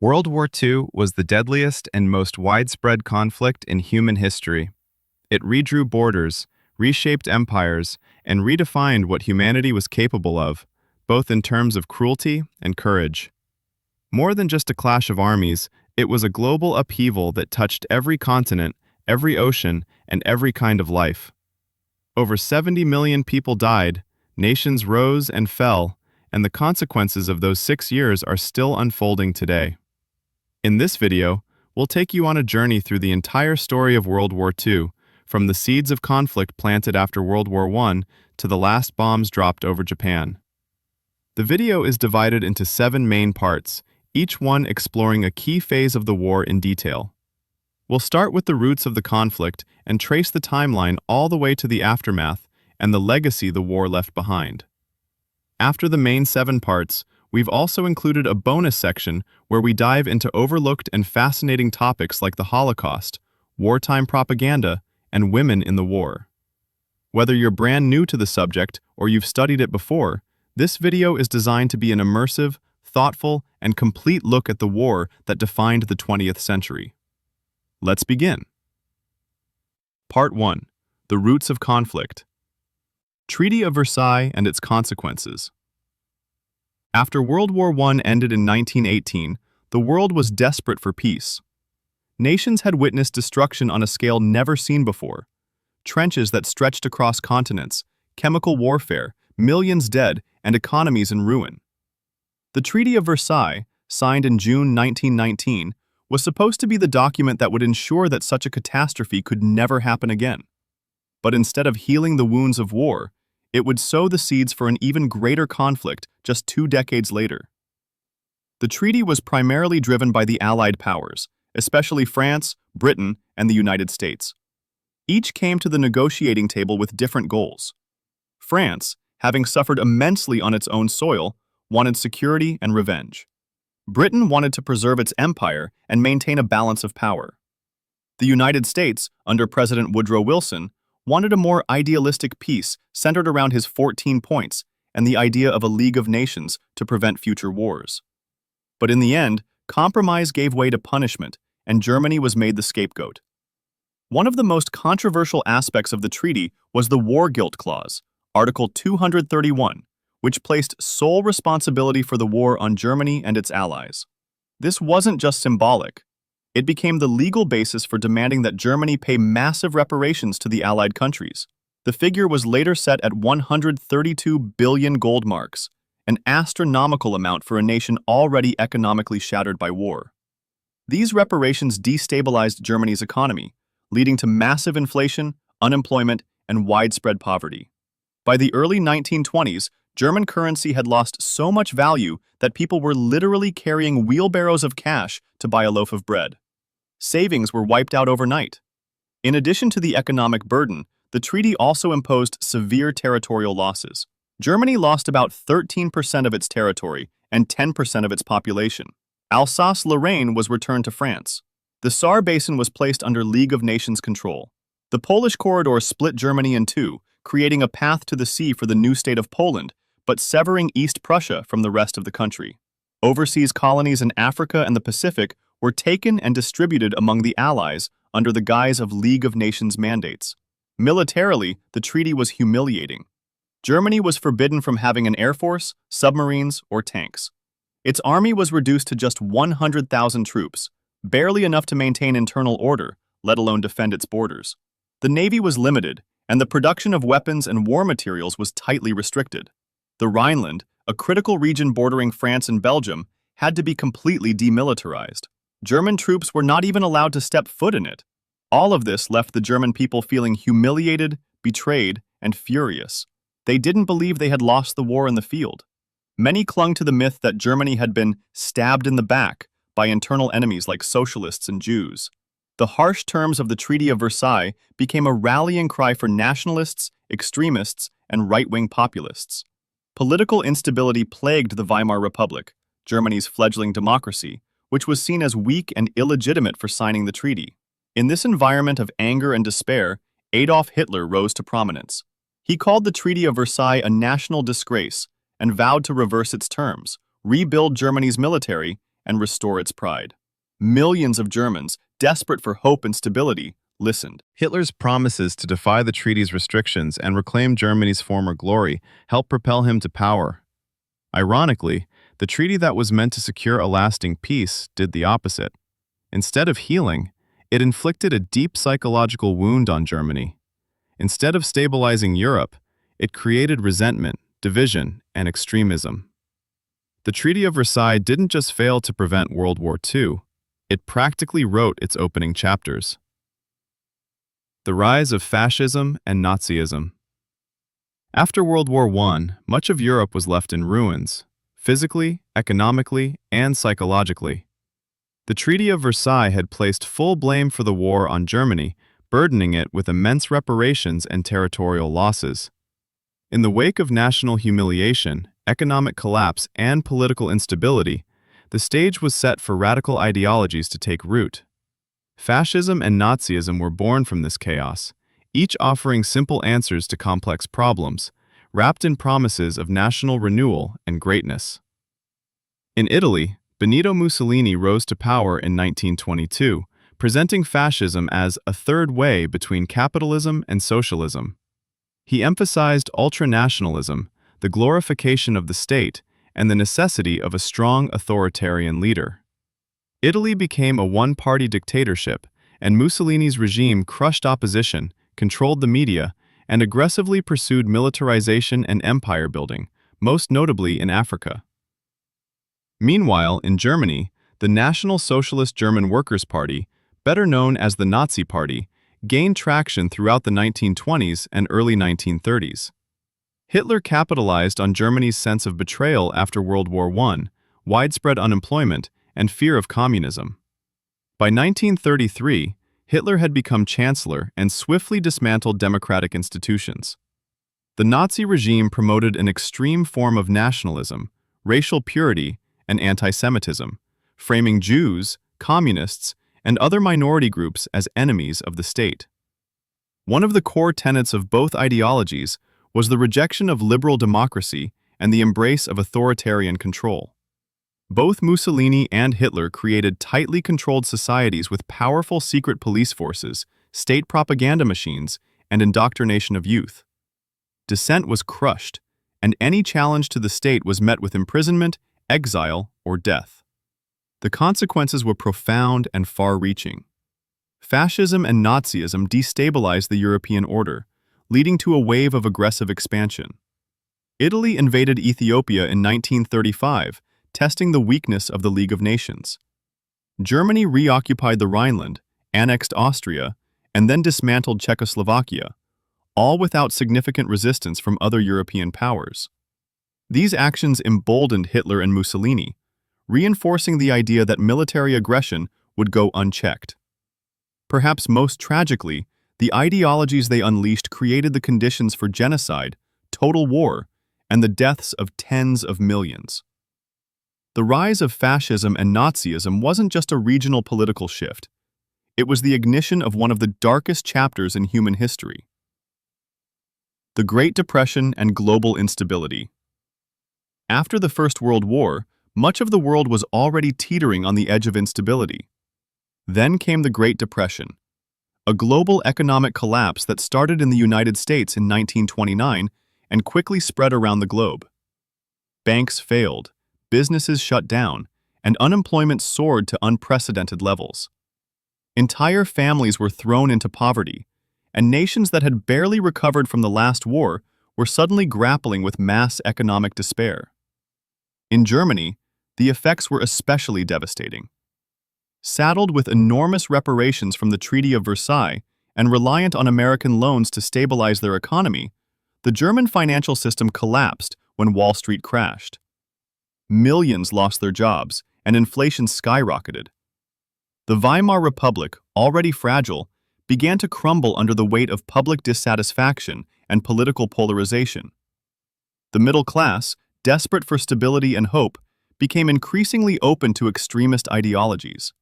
World War II was the deadliest and most widespread conflict in human history. It redrew borders, reshaped empires, and redefined what humanity was capable of, both in terms of cruelty and courage. More than just a clash of armies, it was a global upheaval that touched every continent, every ocean, and every kind of life. Over 70 million people died, nations rose and fell, and the consequences of those 6 years are still unfolding today. In this video, we'll take you on a journey through the entire story of World War II, from the seeds of conflict planted after World War I to the last bombs dropped over Japan. The video is divided into 7 main parts, each one exploring a key phase of the war in detail. We'll start with the roots of the conflict and trace the timeline all the way to the aftermath and the legacy the war left behind. After the main 7 parts, we've also included a bonus section where we dive into overlooked and fascinating topics like the Holocaust, wartime propaganda, and women in the war. Whether you're brand new to the subject or you've studied it before, this video is designed to be an immersive, thoughtful, and complete look at the war that defined the 20th century. Let's begin. Part 1. The Roots of Conflict. Treaty of Versailles and its Consequences. After World War I ended in 1918, the world was desperate for peace. Nations had witnessed destruction on a scale never seen before. Trenches that stretched across continents, chemical warfare, millions dead, and economies in ruin. The Treaty of Versailles, signed in June 1919, was supposed to be the document that would ensure that such a catastrophe could never happen again. But instead of healing the wounds of war, it would sow the seeds for an even greater conflict just 2 decades later. The treaty was primarily driven by the Allied powers, especially France, Britain, and the United States. Each came to the negotiating table with different goals. France, having suffered immensely on its own soil, wanted security and revenge. Britain wanted to preserve its empire and maintain a balance of power. The United States, under President Woodrow Wilson, wanted a more idealistic peace centered around his 14 points and the idea of a League of Nations to prevent future wars. But in the end, compromise gave way to punishment, and Germany was made the scapegoat. One of the most controversial aspects of the treaty was the War Guilt Clause, Article 231, which placed sole responsibility for the war on Germany and its allies. This wasn't just symbolic. It became the legal basis for demanding that Germany pay massive reparations to the Allied countries. The figure was later set at 132 billion gold marks, an astronomical amount for a nation already economically shattered by war. These reparations destabilized Germany's economy, leading to massive inflation, unemployment, and widespread poverty. By the early 1920s, German currency had lost so much value that people were literally carrying wheelbarrows of cash to buy a loaf of bread. Savings were wiped out overnight. In addition to the economic burden, the treaty also imposed severe territorial losses. Germany lost about 13% of its territory and 10% of its population. Alsace-Lorraine was returned to France. The Saar Basin was placed under League of Nations control. The Polish corridor split Germany in two, creating a path to the sea for the new state of Poland, but severing East Prussia from the rest of the country. Overseas colonies in Africa and the Pacific were taken and distributed among the Allies under the guise of League of Nations mandates. Militarily, the treaty was humiliating. Germany was forbidden from having an air force, submarines, or tanks. Its army was reduced to just 100,000 troops, barely enough to maintain internal order, let alone defend its borders. The navy was limited, and the production of weapons and war materials was tightly restricted. The Rhineland, a critical region bordering France and Belgium, had to be completely demilitarized. German troops were not even allowed to step foot in it. All of this left the German people feeling humiliated, betrayed, and furious. They didn't believe they had lost the war in the field. Many clung to the myth that Germany had been stabbed in the back by internal enemies like socialists and Jews. The harsh terms of the Treaty of Versailles became a rallying cry for nationalists, extremists, and right-wing populists. Political instability plagued the Weimar Republic, Germany's fledgling democracy, which was seen as weak and illegitimate for signing the treaty. In this environment of anger and despair, Adolf Hitler rose to prominence. He called the Treaty of Versailles a national disgrace and vowed to reverse its terms, rebuild Germany's military, and restore its pride. Millions of Germans, desperate for hope and stability, listened. Hitler's promises to defy the treaty's restrictions and reclaim Germany's former glory helped propel him to power. Ironically, the treaty that was meant to secure a lasting peace did the opposite. Instead of healing, it inflicted a deep psychological wound on Germany. Instead of stabilizing Europe, it created resentment, division, and extremism. The Treaty of Versailles didn't just fail to prevent World War II, it practically wrote its opening chapters. The rise of fascism and Nazism. After World War I, much of Europe was left in ruins, physically, economically, and psychologically. The Treaty of Versailles had placed full blame for the war on Germany, burdening it with immense reparations and territorial losses. In the wake of national humiliation, economic collapse, and political instability, the stage was set for radical ideologies to take root. Fascism and Nazism were born from this chaos, each offering simple answers to complex problems, wrapped in promises of national renewal and greatness. In Italy, Benito Mussolini rose to power in 1922, presenting fascism as a third way between capitalism and socialism. He emphasized ultranationalism, the glorification of the state, and the necessity of a strong authoritarian leader. Italy became a one-party dictatorship, and Mussolini's regime crushed opposition, controlled the media, and aggressively pursued militarization and empire building, most notably in Africa. Meanwhile, in Germany, the National Socialist German Workers' Party, better known as the Nazi Party, gained traction throughout the 1920s and early 1930s. Hitler capitalized on Germany's sense of betrayal after World War I, widespread unemployment, and fear of communism. By 1933, Hitler had become Chancellor and swiftly dismantled democratic institutions. The Nazi regime promoted an extreme form of nationalism, racial purity, and anti-Semitism, framing Jews, communists, and other minority groups as enemies of the state. One of the core tenets of both ideologies was the rejection of liberal democracy and the embrace of authoritarian control. Both Mussolini and Hitler created tightly controlled societies with powerful secret police forces, state propaganda machines, and indoctrination of youth. Dissent was crushed, and any challenge to the state was met with imprisonment, exile, or death. The consequences were profound and far-reaching. Fascism and Nazism destabilized the European order, leading to a wave of aggressive expansion. Italy invaded Ethiopia in 1935, testing the weakness of the League of Nations. Germany reoccupied the Rhineland, annexed Austria, and then dismantled Czechoslovakia, all without significant resistance from other European powers. These actions emboldened Hitler and Mussolini, reinforcing the idea that military aggression would go unchecked. Perhaps most tragically, the ideologies they unleashed created the conditions for genocide, total war, and the deaths of tens of millions. The rise of fascism and Nazism wasn't just a regional political shift. It was the ignition of one of the darkest chapters in human history. The Great Depression and global instability. After the First World War, much of the world was already teetering on the edge of instability. Then came the Great Depression, a global economic collapse that started in the United States in 1929 and quickly spread around the globe. Banks failed, businesses shut down, and unemployment soared to unprecedented levels. Entire families were thrown into poverty, and nations that had barely recovered from the last war were suddenly grappling with mass economic despair. In Germany, the effects were especially devastating. Saddled with enormous reparations from the Treaty of Versailles and reliant on American loans to stabilize their economy, the German financial system collapsed when Wall Street crashed. Millions lost their jobs, and inflation skyrocketed. The Weimar Republic, already fragile, began to crumble under the weight of public dissatisfaction and political polarization. The middle class, desperate for stability and hope, became increasingly open to extremist ideologies.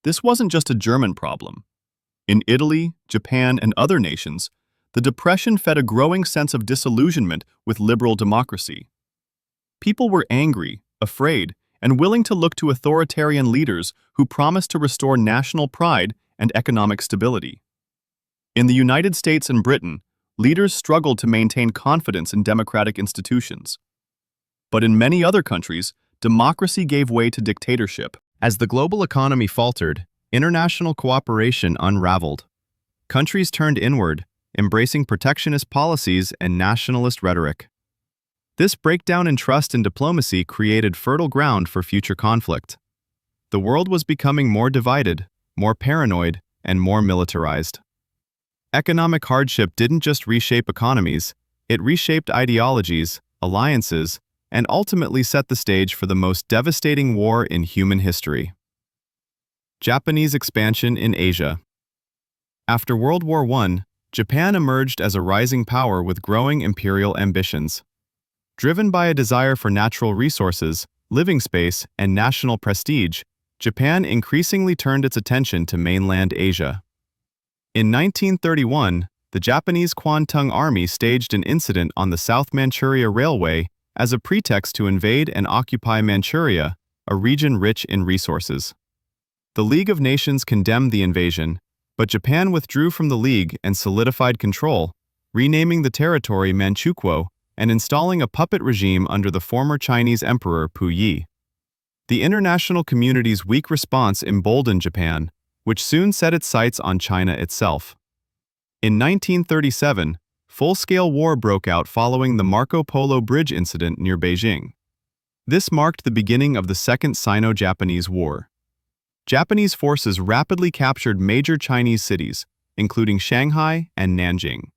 This wasn't just a German problem. In Italy, Japan, and other nations, the Depression fed a growing sense of disillusionment with liberal democracy. People were angry, afraid, and willing to look to authoritarian leaders who promised to restore national pride and economic stability. In the United States and Britain, leaders struggled to maintain confidence in democratic institutions. But in many other countries, democracy gave way to dictatorship. As the global economy faltered, international cooperation unraveled. Countries turned inward, embracing protectionist policies and nationalist rhetoric. This breakdown in trust and diplomacy created fertile ground for future conflict. The world was becoming more divided, more paranoid, and more militarized. Economic hardship didn't just reshape economies, it reshaped ideologies, alliances, and ultimately set the stage for the most devastating war in human history. Japanese expansion in Asia. After World War I, Japan emerged as a rising power with growing imperial ambitions. Driven by a desire for natural resources, living space, and national prestige, Japan increasingly turned its attention to mainland Asia. In 1931, the Japanese Kwantung Army staged an incident on the South Manchuria Railway as a pretext to invade and occupy Manchuria, a region rich in resources. The League of Nations condemned the invasion, but Japan withdrew from the League and solidified control, renaming the territory Manchukuo and installing a puppet regime under the former Chinese Emperor Puyi. The international community's weak response emboldened Japan, which soon set its sights on China itself. In 1937, full-scale war broke out following the Marco Polo Bridge incident near Beijing. This marked the beginning of the Second Sino-Japanese War. Japanese forces rapidly captured major Chinese cities, including Shanghai and Nanjing.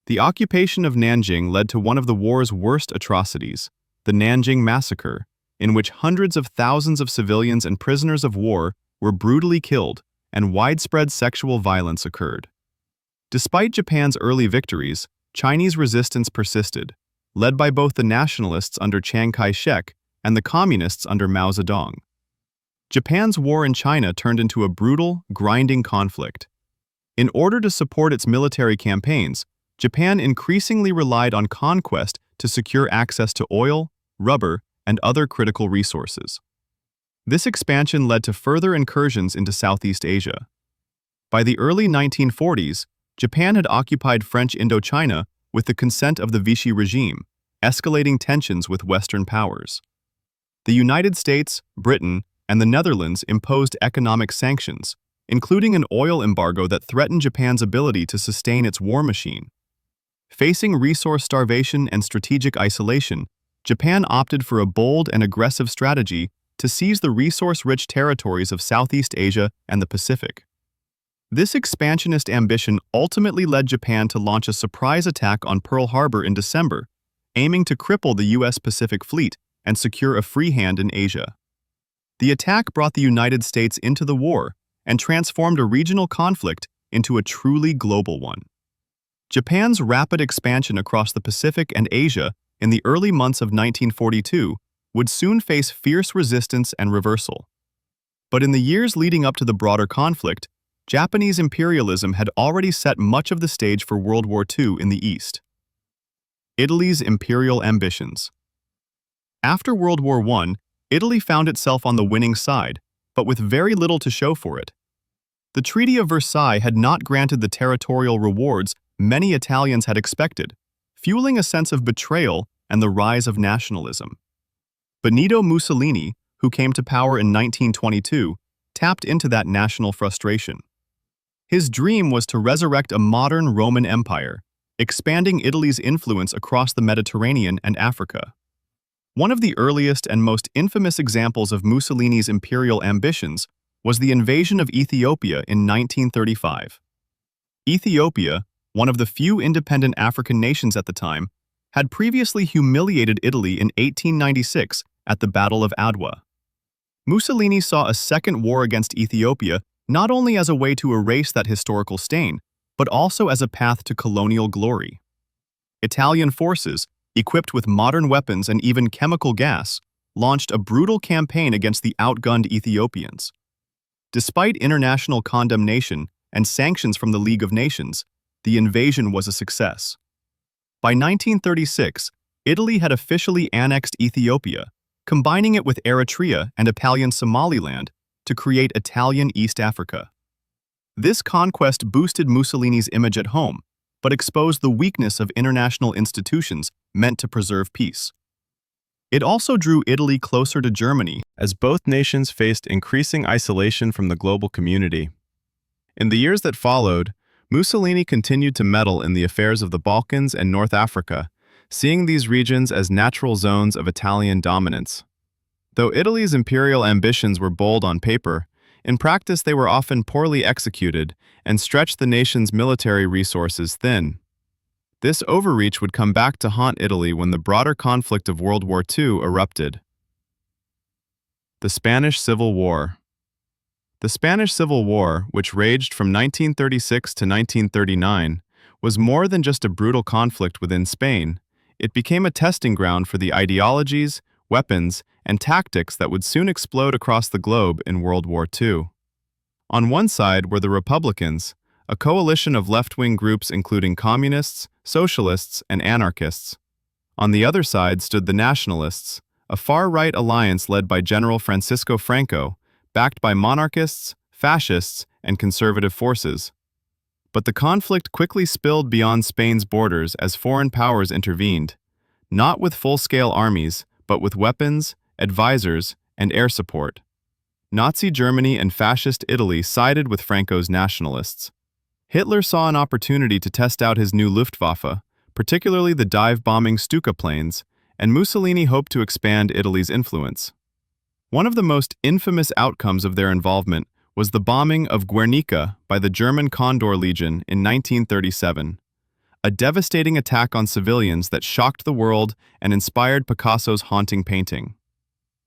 The occupation of Nanjing led to one of the war's worst atrocities, the Nanjing Massacre, in which hundreds of thousands of civilians and prisoners of war were brutally killed and widespread sexual violence occurred. Despite Japan's early victories, Chinese resistance persisted, led by both the nationalists under Chiang Kai-shek and the communists under Mao Zedong. Japan's war in China turned into a brutal, grinding conflict. In order to support its military campaigns, Japan increasingly relied on conquest to secure access to oil, rubber, and other critical resources. This expansion led to further incursions into Southeast Asia. By the early 1940s, Japan had occupied French Indochina with the consent of the Vichy regime, escalating tensions with Western powers. The United States, Britain, and the Netherlands imposed economic sanctions, including an oil embargo that threatened Japan's ability to sustain its war machine. Facing resource starvation and strategic isolation, Japan opted for a bold and aggressive strategy to seize the resource-rich territories of Southeast Asia and the Pacific. This expansionist ambition ultimately led Japan to launch a surprise attack on Pearl Harbor in December, aiming to cripple the U.S. Pacific Fleet and secure a free hand in Asia. The attack brought the United States into the war and transformed a regional conflict into a truly global one. Japan's rapid expansion across the Pacific and Asia in the early months of 1942 would soon face fierce resistance and reversal. But in the years leading up to the broader conflict, Japanese imperialism had already set much of the stage for World War II in the East. Italy's imperial ambitions. After World War I, Italy found itself on the winning side, but with very little to show for it. The Treaty of Versailles had not granted the territorial rewards many Italians had expected, fueling a sense of betrayal and the rise of nationalism. Benito Mussolini, who came to power in 1922, tapped into that national frustration. His dream was to resurrect a modern Roman Empire, expanding Italy's influence across the Mediterranean and Africa. One of the earliest and most infamous examples of Mussolini's imperial ambitions was the invasion of Ethiopia in 1935. Ethiopia, one of the few independent African nations at the time, had previously humiliated Italy in 1896 at the Battle of Adwa. Mussolini saw a second war against Ethiopia not only as a way to erase that historical stain, but also as a path to colonial glory. Italian forces, equipped with modern weapons and even chemical gas, launched a brutal campaign against the outgunned Ethiopians. Despite international condemnation and sanctions from the League of Nations, the invasion was a success. By 1936, Italy had officially annexed Ethiopia, combining it with Eritrea and Italian Somaliland to create Italian East Africa. This conquest boosted Mussolini's image at home, but exposed the weakness of international institutions meant to preserve peace. It also drew Italy closer to Germany, as both nations faced increasing isolation from the global community. In the years that followed, Mussolini continued to meddle in the affairs of the Balkans and North Africa, seeing these regions as natural zones of Italian dominance. Though Italy's imperial ambitions were bold on paper, in practice they were often poorly executed and stretched the nation's military resources thin. This overreach would come back to haunt Italy when the broader conflict of World War II erupted. The Spanish Civil War. The Spanish Civil War, which raged from 1936 to 1939, was more than just a brutal conflict within Spain. It became a testing ground for the ideologies, weapons, and tactics that would soon explode across the globe in World War II. On one side were the Republicans, a coalition of left-wing groups including communists, socialists, and anarchists. On the other side stood the Nationalists, a far-right alliance led by General Francisco Franco, backed by monarchists, fascists, and conservative forces. But the conflict quickly spilled beyond Spain's borders as foreign powers intervened, not with full-scale armies, but with weapons, advisors, and air support. Nazi Germany and Fascist Italy sided with Franco's nationalists. Hitler saw an opportunity to test out his new Luftwaffe, particularly the dive-bombing Stuka planes, and Mussolini hoped to expand Italy's influence. One of the most infamous outcomes of their involvement was the bombing of Guernica by the German Condor Legion in 1937, a devastating attack on civilians that shocked the world and inspired Picasso's haunting painting.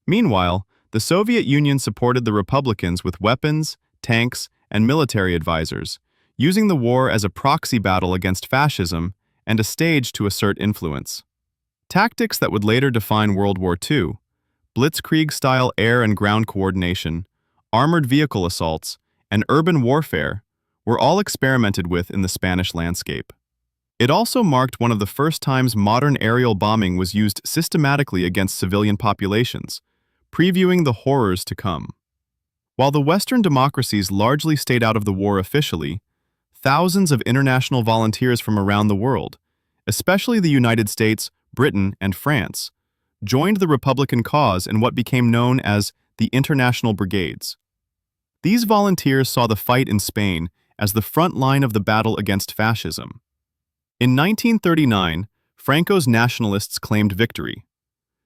Meanwhile, the Soviet Union supported the Republicans with weapons, tanks, and military advisors, using the war as a proxy battle against fascism and a stage to assert influence. Tactics that would later define World War II, Blitzkrieg-style air and ground coordination, armored vehicle assaults, and urban warfare, were all experimented with in the Spanish landscape. It also marked one of the first times modern aerial bombing was used systematically against civilian populations, previewing the horrors to come. While the Western democracies largely stayed out of the war officially, thousands of international volunteers from around the world, especially the United States, Britain, and France, joined the Republican cause in what became known as the International Brigades. These volunteers saw the fight in Spain as the front line of the battle against fascism. In 1939, Franco's nationalists claimed victory.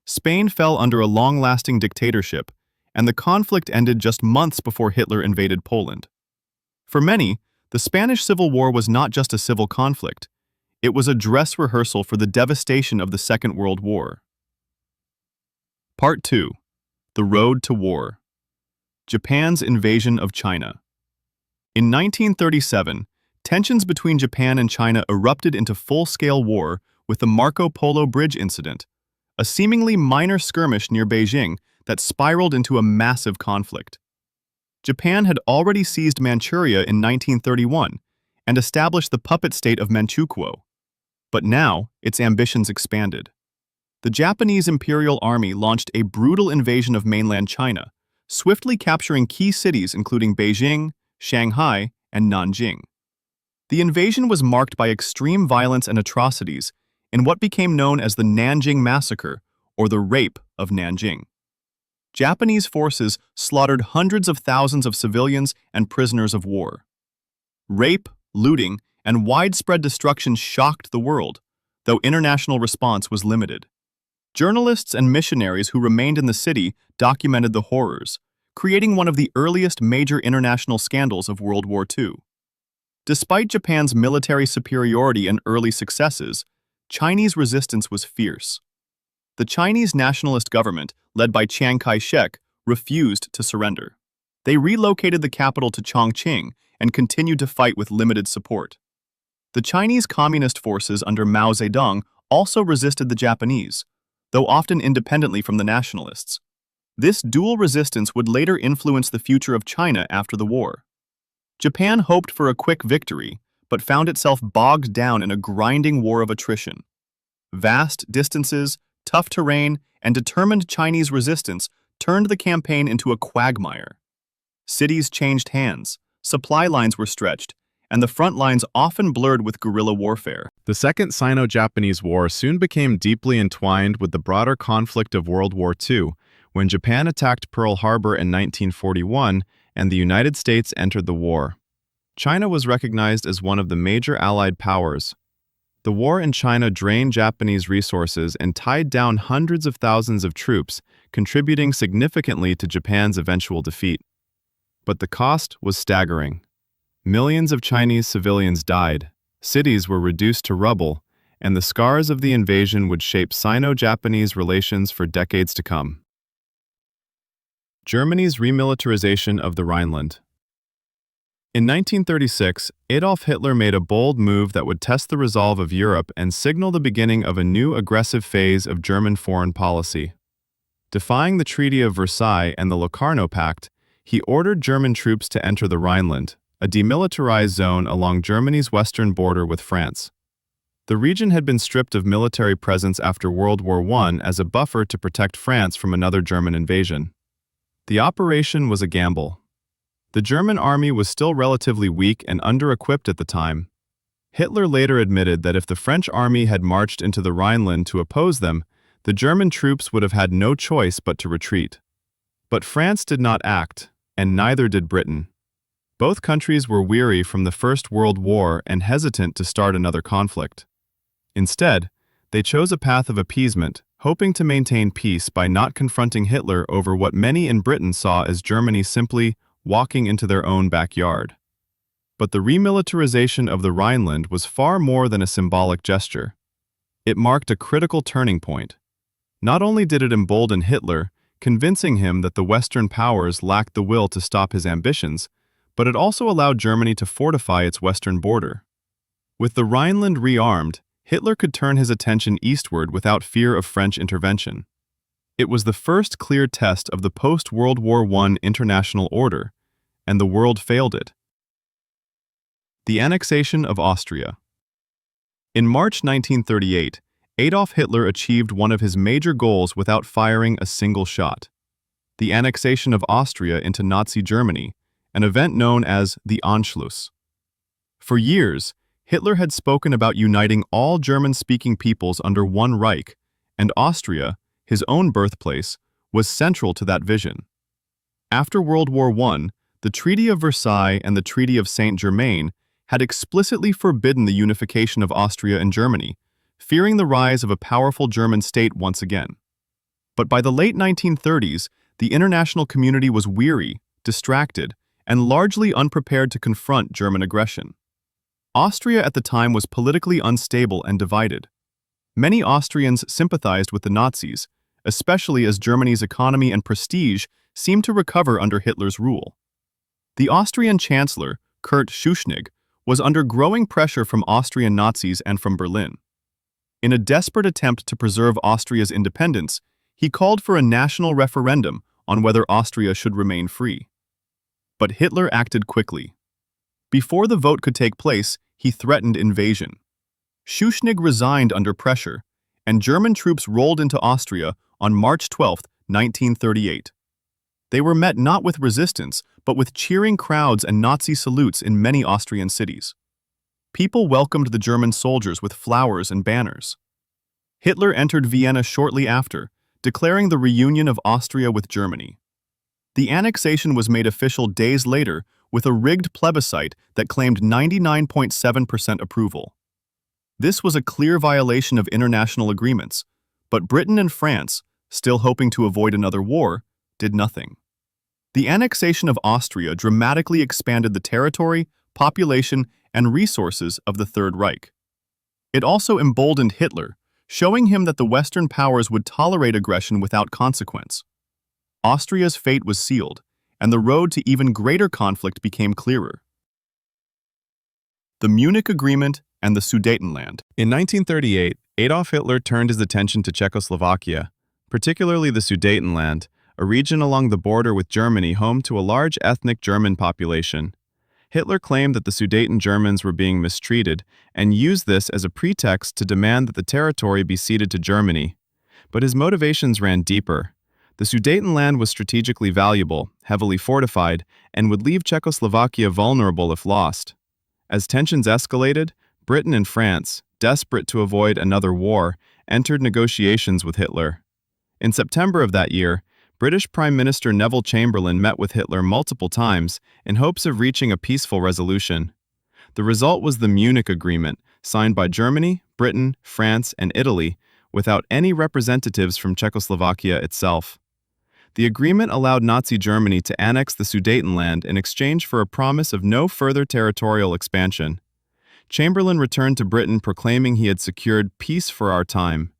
Spain fell under a long-lasting dictatorship, and the conflict ended just months before Hitler invaded Poland. For many, the Spanish Civil War was not just a civil conflict. It was a dress rehearsal for the devastation of the Second World War. Part 2. The Road to War. Japan's invasion of China. In 1937, tensions between Japan and China erupted into full-scale war with the Marco Polo Bridge incident, a seemingly minor skirmish near Beijing that spiraled into a massive conflict. Japan had already seized Manchuria in 1931 and established the puppet state of Manchukuo. But now, its ambitions expanded. The Japanese Imperial Army launched a brutal invasion of mainland China, swiftly capturing key cities including Beijing, Shanghai, and Nanjing. The invasion was marked by extreme violence and atrocities in what became known as the Nanjing Massacre, or the Rape of Nanjing. Japanese forces slaughtered hundreds of thousands of civilians and prisoners of war. Rape, looting, and widespread destruction shocked the world, though international response was limited. Journalists and missionaries who remained in the city documented the horrors, creating one of the earliest major international scandals of World War II. Despite Japan's military superiority and early successes, Chinese resistance was fierce. The Chinese nationalist government, led by Chiang Kai-shek, refused to surrender. They relocated the capital to Chongqing and continued to fight with limited support. The Chinese Communist forces under Mao Zedong also resisted the Japanese, though often independently from the nationalists. This dual resistance would later influence the future of China after the war. Japan hoped for a quick victory, but found itself bogged down in a grinding war of attrition. Vast distances, tough terrain, and determined Chinese resistance turned the campaign into a quagmire. Cities changed hands, supply lines were stretched, and the front lines often blurred with guerrilla warfare. The Second Sino-Japanese War soon became deeply entwined with the broader conflict of World War II, when Japan attacked Pearl Harbor in 1941 and the United States entered the war. China was recognized as one of the major Allied powers. The war in China drained Japanese resources and tied down hundreds of thousands of troops, contributing significantly to Japan's eventual defeat. But the cost was staggering. Millions of Chinese civilians died, cities were reduced to rubble, and the scars of the invasion would shape Sino-Japanese relations for decades to come. Germany's remilitarization of the Rhineland. In 1936, Adolf Hitler made a bold move that would test the resolve of Europe and signal the beginning of a new aggressive phase of German foreign policy. Defying the Treaty of Versailles and the Locarno Pact, he ordered German troops to enter the Rhineland, a demilitarized zone along Germany's western border with France. The region had been stripped of military presence after World War I as a buffer to protect France from another German invasion. The operation was a gamble. The German army was still relatively weak and under-equipped at the time. Hitler later admitted that if the French army had marched into the Rhineland to oppose them, the German troops would have had no choice but to retreat. But France did not act, and neither did Britain. Both countries were weary from the First World War and hesitant to start another conflict. Instead, they chose a path of appeasement, hoping to maintain peace by not confronting Hitler over what many in Britain saw as Germany simply walking into their own backyard. But the remilitarization of the Rhineland was far more than a symbolic gesture. It marked a critical turning point. Not only did it embolden Hitler, convincing him that the Western powers lacked the will to stop his ambitions, but it also allowed Germany to fortify its western border. With the Rhineland rearmed, Hitler could turn his attention eastward without fear of French intervention. It was the first clear test of the post-World War I international order, and the world failed it. The annexation of Austria. In March 1938, Adolf Hitler achieved one of his major goals without firing a single shot: the annexation of Austria into Nazi Germany, an event known as the Anschluss. For years, Hitler had spoken about uniting all German-speaking peoples under one Reich, and Austria, his own birthplace, was central to that vision. After World War I, the Treaty of Versailles and the Treaty of Saint-Germain had explicitly forbidden the unification of Austria and Germany, fearing the rise of a powerful German state once again. But by the late 1930s, the international community was weary, distracted, and largely unprepared to confront German aggression. Austria at the time was politically unstable and divided. Many Austrians sympathized with the Nazis, especially as Germany's economy and prestige seemed to recover under Hitler's rule. The Austrian Chancellor, Kurt Schuschnigg, was under growing pressure from Austrian Nazis and from Berlin. In a desperate attempt to preserve Austria's independence, he called for a national referendum on whether Austria should remain free. But Hitler acted quickly. Before the vote could take place, he threatened invasion. Schuschnigg resigned under pressure, and German troops rolled into Austria on March 12, 1938. They were met not with resistance, but with cheering crowds and Nazi salutes in many Austrian cities. People welcomed the German soldiers with flowers and banners. Hitler entered Vienna shortly after, declaring the reunion of Austria with Germany. The annexation was made official days later with a rigged plebiscite that claimed 99.7% approval. This was a clear violation of international agreements, but Britain and France, still hoping to avoid another war, did nothing. The annexation of Austria dramatically expanded the territory, population, and resources of the Third Reich. It also emboldened Hitler, showing him that the Western powers would tolerate aggression without consequence. Austria's fate was sealed, and the road to even greater conflict became clearer. The Munich Agreement and the Sudetenland. In 1938, Adolf Hitler turned his attention to Czechoslovakia, particularly the Sudetenland, a region along the border with Germany home to a large ethnic German population. Hitler claimed that the Sudeten Germans were being mistreated and used this as a pretext to demand that the territory be ceded to Germany. But his motivations ran deeper. The Sudetenland was strategically valuable, heavily fortified, and would leave Czechoslovakia vulnerable if lost. As tensions escalated, Britain and France, desperate to avoid another war, entered negotiations with Hitler. In September of that year, British Prime Minister Neville Chamberlain met with Hitler multiple times in hopes of reaching a peaceful resolution. The result was the Munich Agreement, signed by Germany, Britain, France, and Italy, without any representatives from Czechoslovakia itself. The agreement allowed Nazi Germany to annex the Sudetenland in exchange for a promise of no further territorial expansion. Chamberlain returned to Britain proclaiming he had secured peace for our time.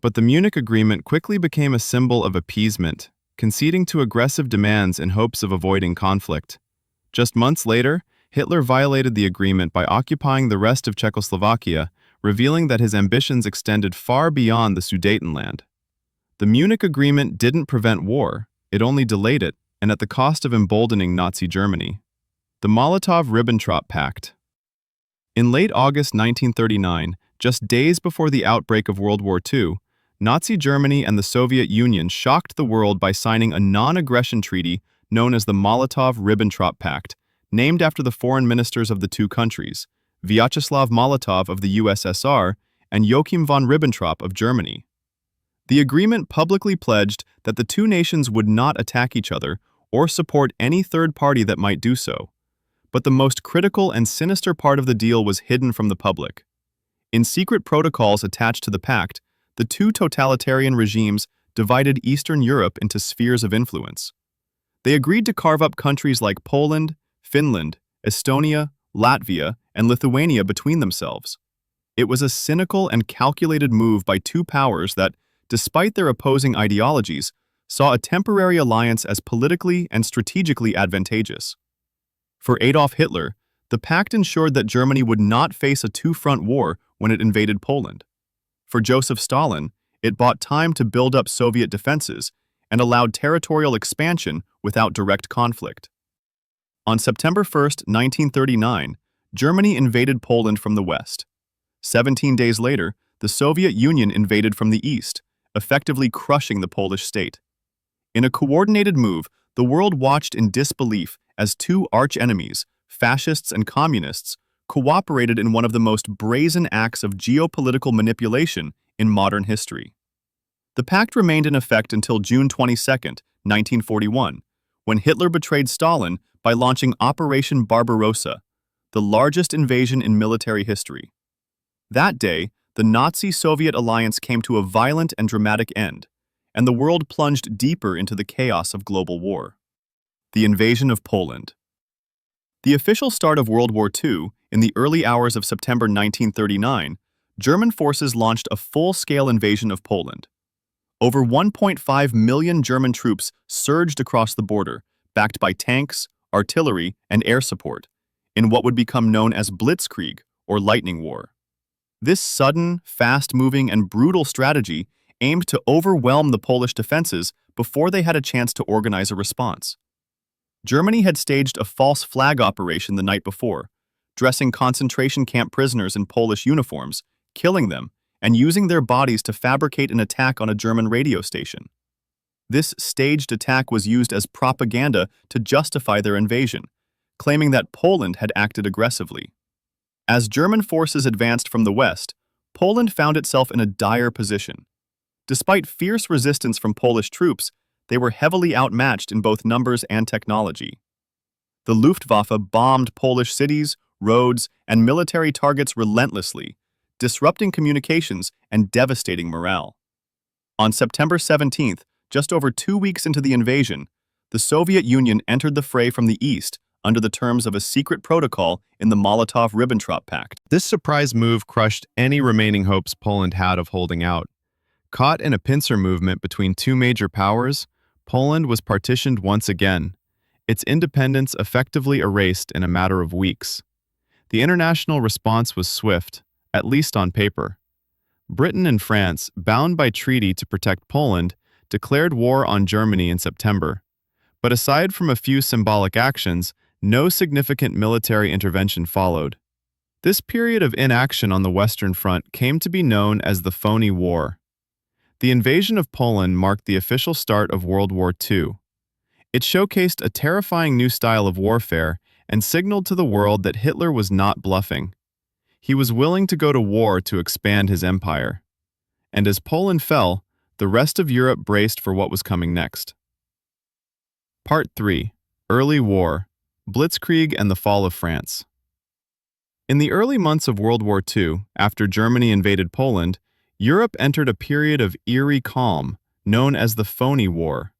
But the Munich Agreement quickly became a symbol of appeasement, conceding to aggressive demands in hopes of avoiding conflict. Just months later, Hitler violated the agreement by occupying the rest of Czechoslovakia, revealing that his ambitions extended far beyond the Sudetenland. The Munich Agreement didn't prevent war, it only delayed it, and at the cost of emboldening Nazi Germany. The Molotov-Ribbentrop Pact. In late August 1939, just days before the outbreak of World War II, Nazi Germany and the Soviet Union shocked the world by signing a non-aggression treaty known as the Molotov-Ribbentrop Pact, named after the foreign ministers of the two countries, Vyacheslav Molotov of the USSR and Joachim von Ribbentrop of Germany. The agreement publicly pledged that the two nations would not attack each other or support any third party that might do so. But the most critical and sinister part of the deal was hidden from the public. In secret protocols attached to the pact, the two totalitarian regimes divided Eastern Europe into spheres of influence. They agreed to carve up countries like Poland, Finland, Estonia, Latvia, and Lithuania between themselves. It was a cynical and calculated move by two powers that, despite their opposing ideologies, saw a temporary alliance as politically and strategically advantageous. For Adolf Hitler, the pact ensured that Germany would not face a two-front war when it invaded Poland. For Joseph Stalin, it bought time to build up Soviet defenses and allowed territorial expansion without direct conflict. On September 1, 1939, Germany invaded Poland from the west. 17 days later, the Soviet Union invaded from the east, effectively crushing the Polish state. In a coordinated move, the world watched in disbelief as two arch-enemies, fascists and communists, cooperated in one of the most brazen acts of geopolitical manipulation in modern history. The pact remained in effect until June 22, 1941, when Hitler betrayed Stalin by launching Operation Barbarossa, the largest invasion in military history. That day, the Nazi-Soviet alliance came to a violent and dramatic end, and the world plunged deeper into the chaos of global war. The invasion of Poland. The official start of World War II, in the early hours of September 1939, German forces launched a full-scale invasion of Poland. Over 1.5 million German troops surged across the border, backed by tanks, artillery, and air support, in what would become known as Blitzkrieg, or lightning war. This sudden, fast-moving, and brutal strategy aimed to overwhelm the Polish defenses before they had a chance to organize a response. Germany had staged a false flag operation the night before, dressing concentration camp prisoners in Polish uniforms, killing them, and using their bodies to fabricate an attack on a German radio station. This staged attack was used as propaganda to justify their invasion, claiming that Poland had acted aggressively. As German forces advanced from the west, Poland found itself in a dire position. Despite fierce resistance from Polish troops, they were heavily outmatched in both numbers and technology. The Luftwaffe bombed Polish cities, roads, and military targets relentlessly, disrupting communications and devastating morale. On September 17th, just over 2 weeks into the invasion, the Soviet Union entered the fray from the east under the terms of a secret protocol in the Molotov-Ribbentrop Pact. This surprise move crushed any remaining hopes Poland had of holding out. Caught in a pincer movement between two major powers, Poland was partitioned once again, its independence effectively erased in a matter of weeks. The international response was swift, at least on paper. Britain and France, bound by treaty to protect Poland, declared war on Germany in September. But aside from a few symbolic actions, no significant military intervention followed. This period of inaction on the Western Front came to be known as the Phony War. The invasion of Poland marked the official start of World War II. It showcased a terrifying new style of warfare and signaled to the world that Hitler was not bluffing. He was willing to go to war to expand his empire. And as Poland fell, the rest of Europe braced for what was coming next. Part 3. Early War, Blitzkrieg and the Fall of France. In the early months of World War II, after Germany invaded Poland, Europe entered a period of eerie calm, known as the Phony War.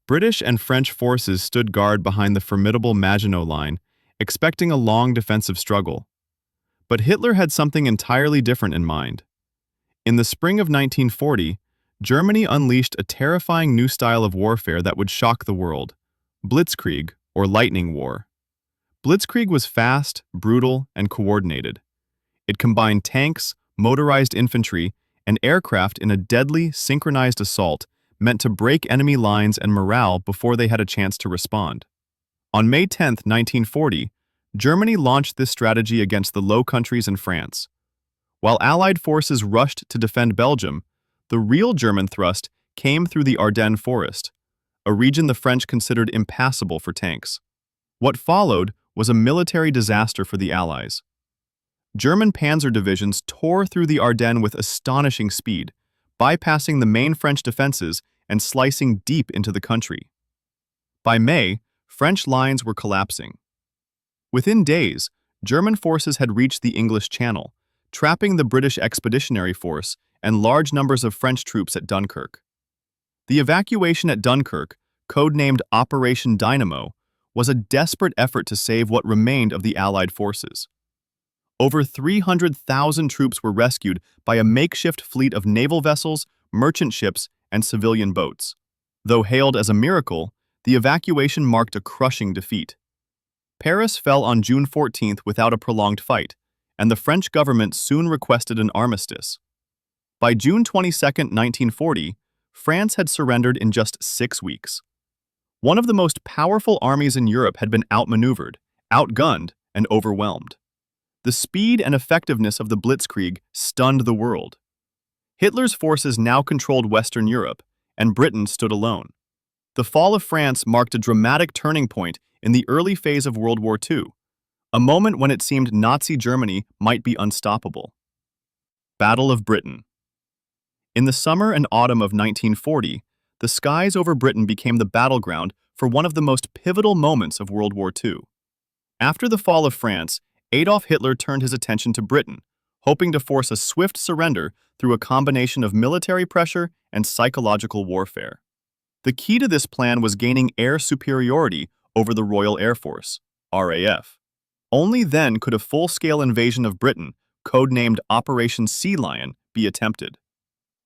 British and French forces stood guard behind the formidable Maginot Line, expecting a long defensive struggle. But Hitler had something entirely different in mind. In the spring of 1940, Germany unleashed a terrifying new style of warfare that would shock the world: Blitzkrieg, or lightning war. Blitzkrieg was fast, brutal, and coordinated. It combined tanks, motorized infantry, and aircraft in a deadly, synchronized assault meant to break enemy lines and morale before they had a chance to respond. On May 10, 1940, Germany launched this strategy against the Low Countries and France. While Allied forces rushed to defend Belgium, the real German thrust came through the Ardennes forest, a region the French considered impassable for tanks. What followed was a military disaster for the Allies. German panzer divisions tore through the Ardennes with astonishing speed, bypassing the main French defenses and slicing deep into the country. By May, French lines were collapsing. Within days, German forces had reached the English Channel, trapping the British Expeditionary Force and large numbers of French troops at Dunkirk. The evacuation at Dunkirk, codenamed Operation Dynamo, was a desperate effort to save what remained of the Allied forces. Over 300,000 troops were rescued by a makeshift fleet of naval vessels, merchant ships, and civilian boats. Though hailed as a miracle, the evacuation marked a crushing defeat. Paris fell on June 14th without a prolonged fight, and the French government soon requested an armistice. By June 22, 1940, France had surrendered in just 6 weeks. One of the most powerful armies in Europe had been outmaneuvered, outgunned, and overwhelmed. The speed and effectiveness of the Blitzkrieg stunned the world. Hitler's forces now controlled Western Europe, and Britain stood alone. The fall of France marked a dramatic turning point in the early phase of World War II, a moment when it seemed Nazi Germany might be unstoppable. Battle of Britain. In the summer and autumn of 1940, the skies over Britain became the battleground for one of the most pivotal moments of World War II. After the fall of France, Adolf Hitler turned his attention to Britain, hoping to force a swift surrender through a combination of military pressure and psychological warfare. The key to this plan was gaining air superiority over the Royal Air Force, RAF. Only then could a full-scale invasion of Britain, codenamed Operation Sea Lion, be attempted.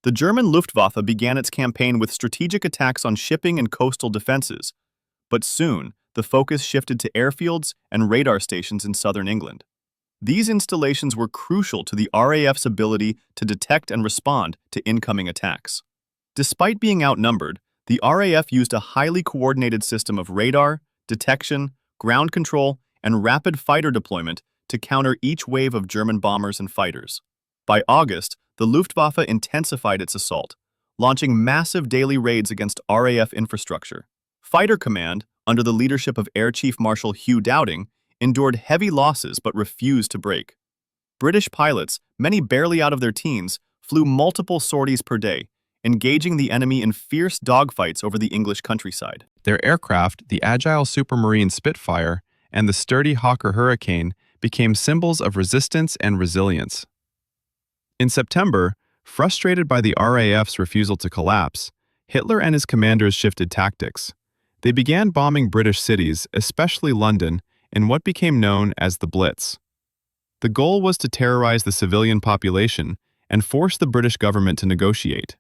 The German Luftwaffe began its campaign with strategic attacks on shipping and coastal defenses, but soon the focus shifted to airfields and radar stations in southern England. These installations were crucial to the RAF's ability to detect and respond to incoming attacks. Despite being outnumbered, the RAF used a highly coordinated system of radar, detection, ground control, and rapid fighter deployment to counter each wave of German bombers and fighters. By August, the Luftwaffe intensified its assault, launching massive daily raids against RAF infrastructure. Fighter Command, under the leadership of Air Chief Marshal Hugh Dowding, endured heavy losses but refused to break. British pilots, many barely out of their teens, flew multiple sorties per day, engaging the enemy in fierce dogfights over the English countryside. Their aircraft, the agile Supermarine Spitfire and the sturdy Hawker Hurricane, became symbols of resistance and resilience. In September, frustrated by the RAF's refusal to collapse, Hitler and his commanders shifted tactics. They began bombing British cities, especially London, in what became known as the Blitz. The goal was to terrorize the civilian population and force the British government to negotiate.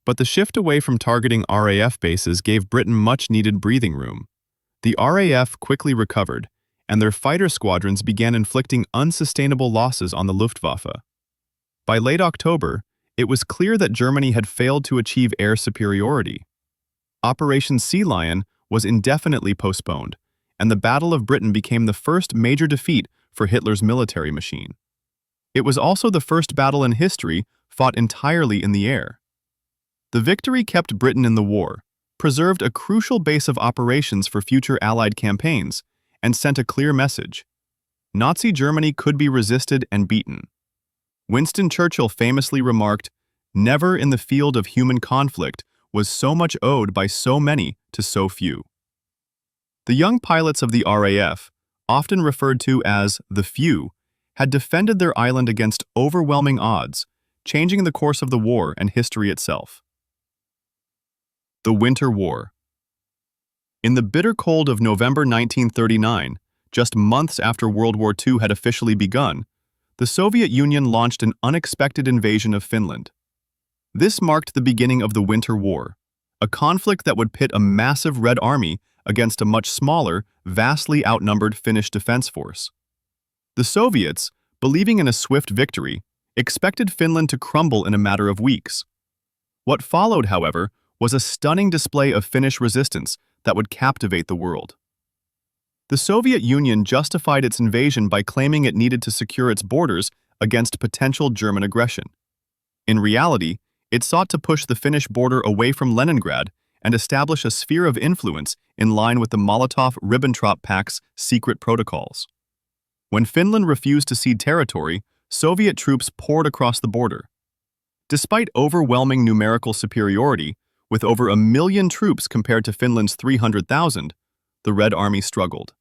But the shift away from targeting RAF bases gave Britain much-needed breathing room. The RAF quickly recovered, and their fighter squadrons began inflicting unsustainable losses on the Luftwaffe. By late October, it was clear that Germany had failed to achieve air superiority. Operation Sea Lion was indefinitely postponed, and the Battle of Britain became the first major defeat for Hitler's military machine. It was also the first battle in history fought entirely in the air. The victory kept Britain in the war, preserved a crucial base of operations for future Allied campaigns, and sent a clear message. Nazi Germany could be resisted and beaten. Winston Churchill famously remarked, "Never in the field of human conflict was so much owed by so many to so few." The young pilots of the RAF, often referred to as the Few, had defended their island against overwhelming odds, changing the course of the war and history itself. The Winter War. In the bitter cold of November 1939, just months after World War II had officially begun, the Soviet Union launched an unexpected invasion of Finland. This marked the beginning of the Winter War, a conflict that would pit a massive Red Army against a much smaller, vastly outnumbered Finnish defense force. The Soviets, believing in a swift victory, expected Finland to crumble in a matter of weeks. What followed, however, was a stunning display of Finnish resistance that would captivate the world. The Soviet Union justified its invasion by claiming it needed to secure its borders against potential German aggression. In reality, it sought to push the Finnish border away from Leningrad and establish a sphere of influence in line with the Molotov-Ribbentrop Pact's secret protocols. When Finland refused to cede territory, Soviet troops poured across the border. Despite overwhelming numerical superiority, with over 1 million troops compared to Finland's 300,000, the Red Army struggled.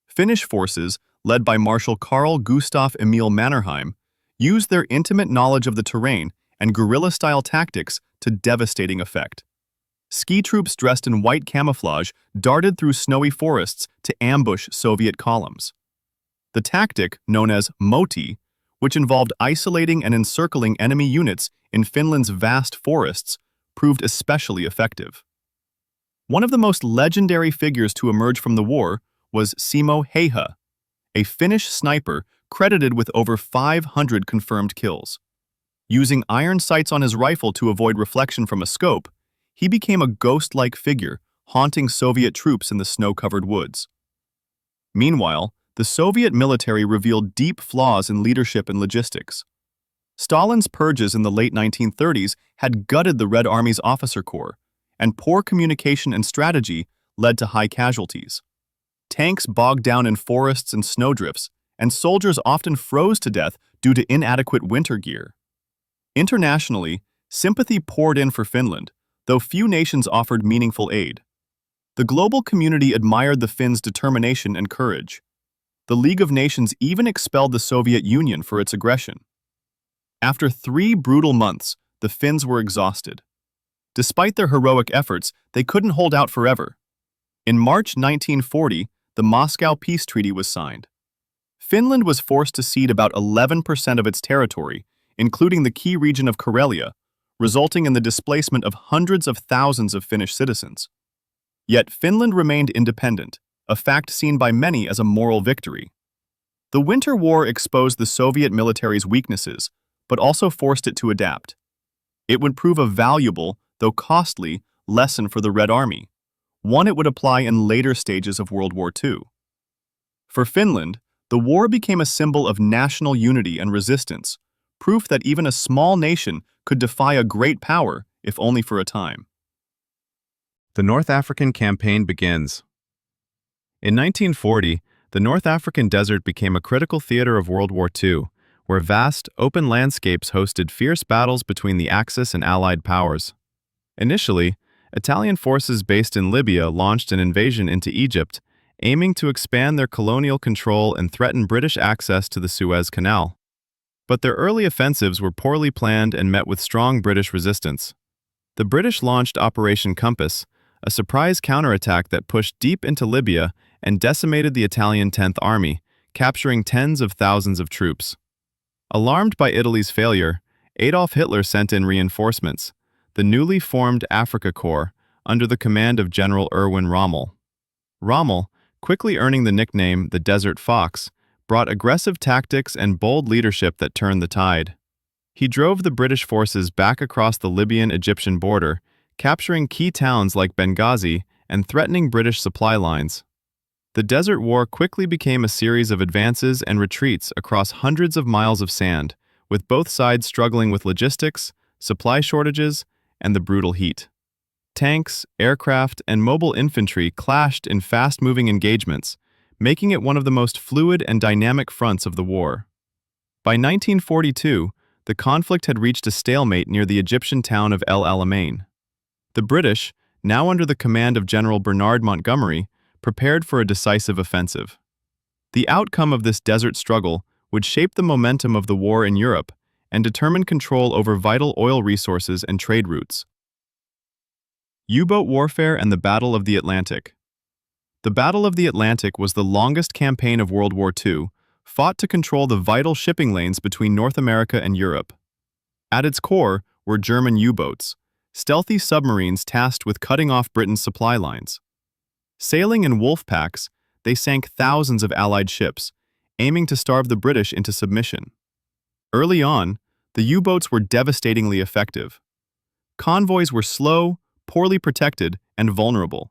Finnish forces, led by Marshal Carl Gustaf Emil Mannerheim, used their intimate knowledge of the terrain and guerrilla-style tactics to devastating effect. Ski troops dressed in white camouflage darted through snowy forests to ambush Soviet columns. The tactic, known as moti, which involved isolating and encircling enemy units in Finland's vast forests, proved especially effective. One of the most legendary figures to emerge from the war was Simo Heiha, a Finnish sniper credited with over 500 confirmed kills. Using iron sights on his rifle to avoid reflection from a scope, he became a ghost-like figure haunting Soviet troops in the snow-covered woods. Meanwhile, the Soviet military revealed deep flaws in leadership and logistics. Stalin's purges in the late 1930s had gutted the Red Army's officer corps, and poor communication and strategy led to high casualties. Tanks bogged down in forests and snowdrifts, and soldiers often froze to death due to inadequate winter gear. Internationally, sympathy poured in for Finland, though few nations offered meaningful aid. The global community admired the Finns' determination and courage. The League of Nations even expelled the Soviet Union for its aggression. After 3 brutal months, the Finns were exhausted. Despite their heroic efforts, they couldn't hold out forever. In March 1940, the Moscow Peace Treaty was signed. Finland was forced to cede about 11% of its territory, including the key region of Karelia, resulting in the displacement of hundreds of thousands of Finnish citizens. Yet Finland remained independent, a fact seen by many as a moral victory. The Winter War exposed the Soviet military's weaknesses, but also forced it to adapt. It would prove a valuable, though costly, lesson for the Red Army, one it would apply in later stages of World War II. For Finland, the war became a symbol of national unity and resistance, proof that even a small nation could defy a great power, if only for a time. The North African Campaign begins. In 1940, the North African desert became a critical theater of World War II, where vast, open landscapes hosted fierce battles between the Axis and Allied powers. Initially, Italian forces based in Libya launched an invasion into Egypt, aiming to expand their colonial control and threaten British access to the Suez Canal. But their early offensives were poorly planned and met with strong British resistance. The British launched Operation Compass, a surprise counterattack that pushed deep into Libya and decimated the Italian 10th Army, capturing tens of thousands of troops. Alarmed by Italy's failure, Adolf Hitler sent in reinforcements, the newly formed Afrika Korps, under the command of General Erwin Rommel. Rommel, quickly earning the nickname the Desert Fox, brought aggressive tactics and bold leadership that turned the tide. He drove the British forces back across the Libyan-Egyptian border, capturing key towns like Benghazi and threatening British supply lines. The Desert War quickly became a series of advances and retreats across hundreds of miles of sand, with both sides struggling with logistics, supply shortages, and the brutal heat. Tanks, aircraft, and mobile infantry clashed in fast-moving engagements, making it one of the most fluid and dynamic fronts of the war. By 1942, the conflict had reached a stalemate near the Egyptian town of El Alamein. The British, now under the command of General Bernard Montgomery, prepared for a decisive offensive. The outcome of this desert struggle would shape the momentum of the war in Europe and determine control over vital oil resources and trade routes. U-boat warfare and the Battle of the Atlantic. The Battle of the Atlantic was the longest campaign of World War II, fought to control the vital shipping lanes between North America and Europe. At its core were German U-boats, stealthy submarines tasked with cutting off Britain's supply lines. Sailing in wolf packs, they sank thousands of Allied ships, aiming to starve the British into submission. Early on, the U-boats were devastatingly effective. Convoys were slow, poorly protected, and vulnerable.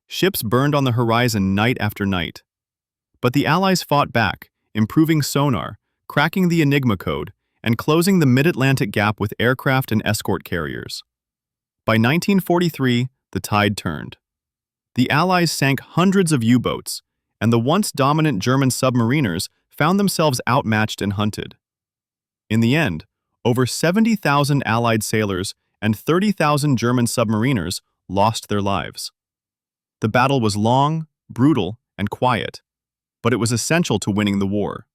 Ships burned on the horizon night after night. But the Allies fought back, improving sonar, cracking the Enigma code, and closing the mid-Atlantic gap with aircraft and escort carriers. By 1943, the tide turned. The Allies sank hundreds of U-boats, and the once dominant German submariners found themselves outmatched and hunted. In the end, over 70,000 Allied sailors and 30,000 German submariners lost their lives. The battle was long, brutal, and quiet, but it was essential to winning the war.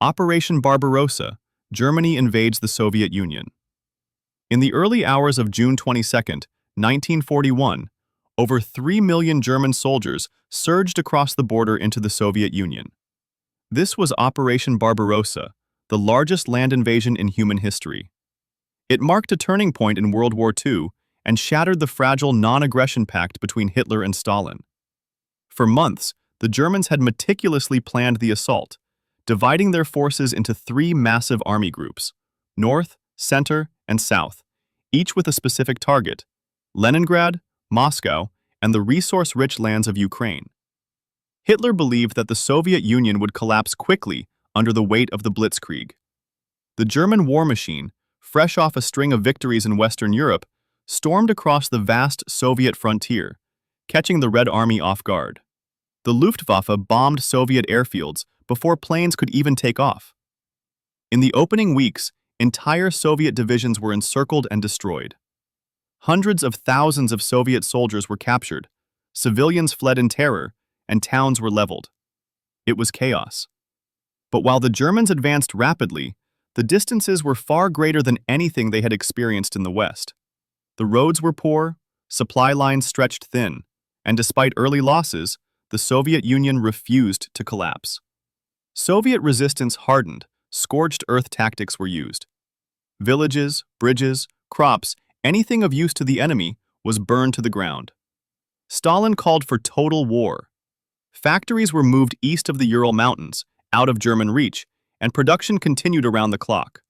Operation Barbarossa, Germany invades the Soviet Union. In the early hours of June 22, 1941, over 3 million German soldiers surged across the border into the Soviet Union. This was Operation Barbarossa, the largest land invasion in human history. It marked a turning point in World War II and shattered the fragile non-aggression pact between Hitler and Stalin. For months, the Germans had meticulously planned the assault, dividing their forces into 3 massive army groups: North, Center, and South, each with a specific target: Leningrad, Moscow, and the resource-rich lands of Ukraine. Hitler believed that the Soviet Union would collapse quickly under the weight of the Blitzkrieg. The German war machine, fresh off a string of victories in Western Europe, stormed across the vast Soviet frontier, catching the Red Army off guard. The Luftwaffe bombed Soviet airfields before planes could even take off. In the opening weeks, entire Soviet divisions were encircled and destroyed. Hundreds of thousands of Soviet soldiers were captured, civilians fled in terror, and towns were leveled. It was chaos. But while the Germans advanced rapidly, the distances were far greater than anything they had experienced in the West. The roads were poor, supply lines stretched thin, and despite early losses, the Soviet Union refused to collapse. Soviet resistance hardened, scorched earth tactics were used. Villages, bridges, crops, anything of use to the enemy was burned to the ground. Stalin called for total war. Factories were moved east of the Ural Mountains, out of German reach, and production continued around the clock.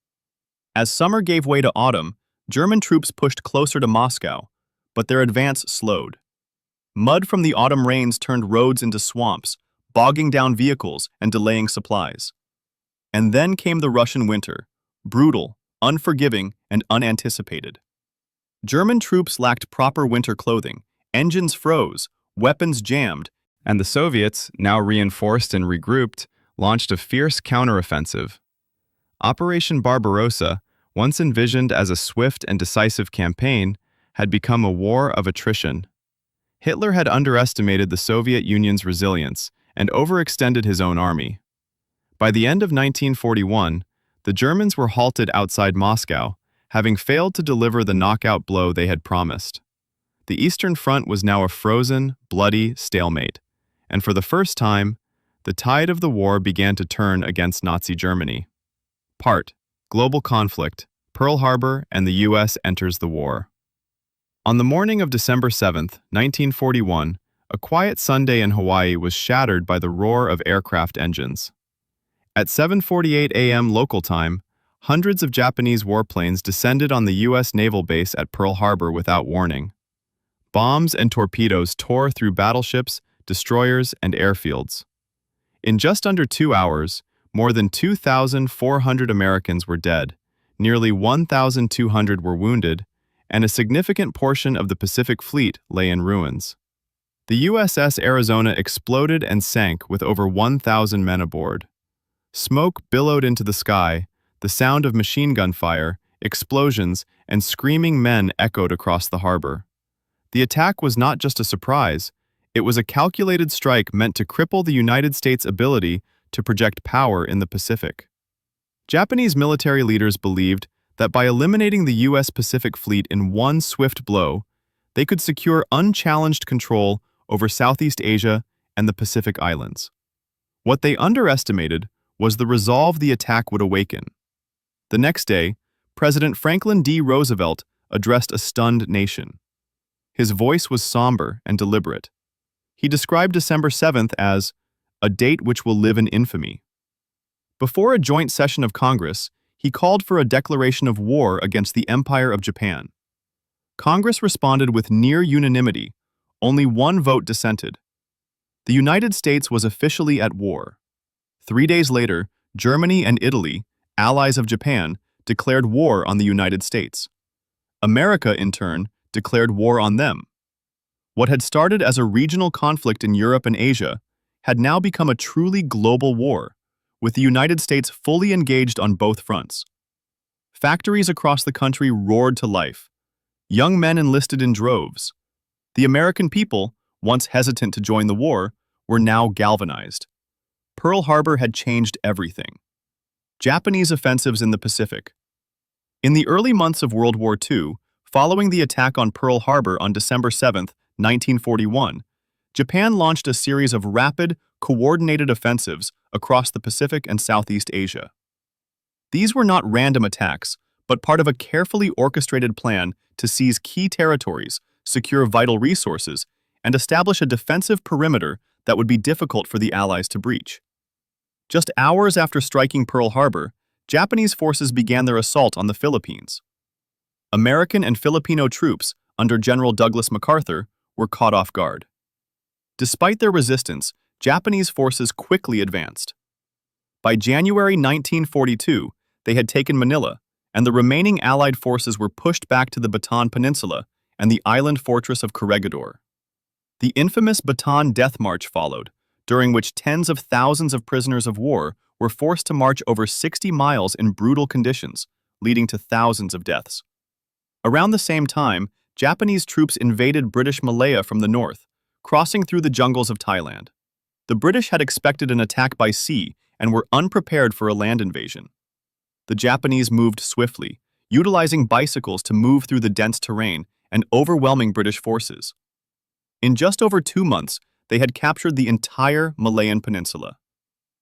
As summer gave way to autumn, German troops pushed closer to Moscow, but their advance slowed. Mud from the autumn rains turned roads into swamps, bogging down vehicles and delaying supplies. And then came the Russian winter, brutal, unforgiving, and unanticipated. German troops lacked proper winter clothing, engines froze, weapons jammed, And the Soviets, now reinforced and regrouped, launched a fierce counteroffensive. Operation Barbarossa, once envisioned as a swift and decisive campaign, had become a war of attrition. Hitler had underestimated the Soviet Union's resilience and overextended his own army. By the end of 1941, the Germans were halted outside Moscow, having failed to deliver the knockout blow they had promised. The Eastern Front was now a frozen, bloody stalemate, and for the first time, the tide of the war began to turn against Nazi Germany. Part: Global conflict, Pearl Harbor and the U.S. enters the war. On the morning of December 7, 1941, a quiet Sunday in Hawaii was shattered by the roar of aircraft engines. At 7:48 a.m. local time, hundreds of Japanese warplanes descended on the U.S. naval base at Pearl Harbor without warning. Bombs and torpedoes tore through battleships, destroyers, and airfields. In just under 2 hours, more than 2,400 Americans were dead, nearly 1,200 were wounded, and a significant portion of the Pacific Fleet lay in ruins. The USS Arizona exploded and sank with over 1,000 men aboard. Smoke billowed into the sky, the sound of machine gun fire, explosions, and screaming men echoed across the harbor. The attack was not just a surprise, it was a calculated strike meant to cripple the United States' ability to project power in the Pacific. Japanese military leaders believed that by eliminating the U.S. Pacific Fleet in one swift blow, they could secure unchallenged control over Southeast Asia and the Pacific Islands. What they underestimated was the resolve the attack would awaken. The next day, President Franklin D. Roosevelt addressed a stunned nation. His voice was somber and deliberate. He described December 7th as a date which will live in infamy. Before a joint session of Congress, he called for a declaration of war against the Empire of Japan. Congress responded with near unanimity. Only one vote dissented. The United States was officially at war. 3 days later, Germany and Italy, allies of Japan, declared war on the United States. America, in turn, declared war on them. What had started as a regional conflict in Europe and Asia had now become a truly global war, with the United States fully engaged on both fronts. Factories across the country roared to life. Young men enlisted in droves. The American people, once hesitant to join the war, were now galvanized. Pearl Harbor had changed everything. Japanese offensives in the Pacific. In the early months of World War II, following the attack on Pearl Harbor on December 7, 1941, Japan launched a series of rapid, coordinated offensives across the Pacific and Southeast Asia. These were not random attacks, but part of a carefully orchestrated plan to seize key territories, secure vital resources, and establish a defensive perimeter that would be difficult for the Allies to breach. Just hours after striking Pearl Harbor, Japanese forces began their assault on the Philippines. American and Filipino troops, under General Douglas MacArthur, were caught off guard. Despite their resistance, Japanese forces quickly advanced. By January 1942, they had taken Manila, and the remaining Allied forces were pushed back to the Bataan Peninsula and the island fortress of Corregidor. The infamous Bataan Death March followed, during which tens of thousands of prisoners of war were forced to march over 60 miles in brutal conditions, leading to thousands of deaths. Around the same time, Japanese troops invaded British Malaya from the north, crossing through the jungles of Thailand. The British had expected an attack by sea and were unprepared for a land invasion. The Japanese moved swiftly, utilizing bicycles to move through the dense terrain and overwhelming British forces. In just over 2 months, they had captured the entire Malayan Peninsula.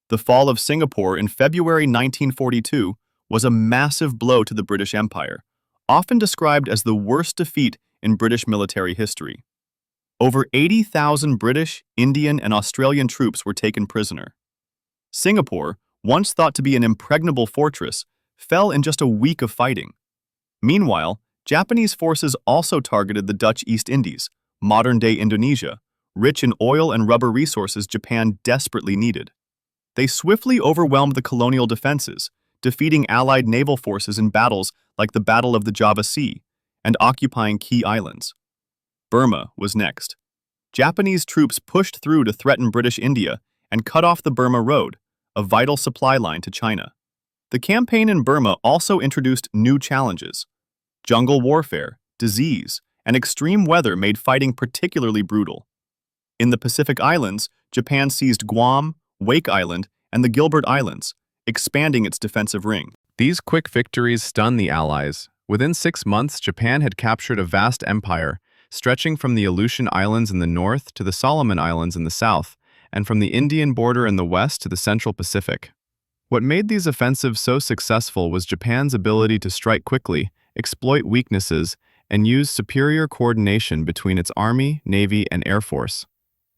The fall of Singapore in February 1942 was a massive blow to the British Empire, often described as the worst defeat in British military history. Over 80,000 British, Indian, and Australian troops were taken prisoner. Singapore, once thought to be an impregnable fortress, fell in just a week of fighting. Meanwhile, Japanese forces also targeted the Dutch East Indies, modern-day Indonesia, rich in oil and rubber resources Japan desperately needed. They swiftly overwhelmed the colonial defenses, defeating Allied naval forces in battles like the Battle of the Java Sea, and occupying key islands. Burma was next. Japanese troops pushed through to threaten British India and cut off the Burma Road, a vital supply line to China. The campaign in Burma also introduced new challenges. Jungle warfare, disease, and extreme weather made fighting particularly brutal. In the Pacific Islands, Japan seized Guam, Wake Island, and the Gilbert Islands, expanding its defensive ring. These quick victories stunned the Allies. Within 6 months, Japan had captured a vast empire, stretching from the Aleutian Islands in the north to the Solomon Islands in the south, and from the Indian border in the west to the Central Pacific. What made these offensives so successful was Japan's ability to strike quickly, exploit weaknesses, and use superior coordination between its army, navy, and air force.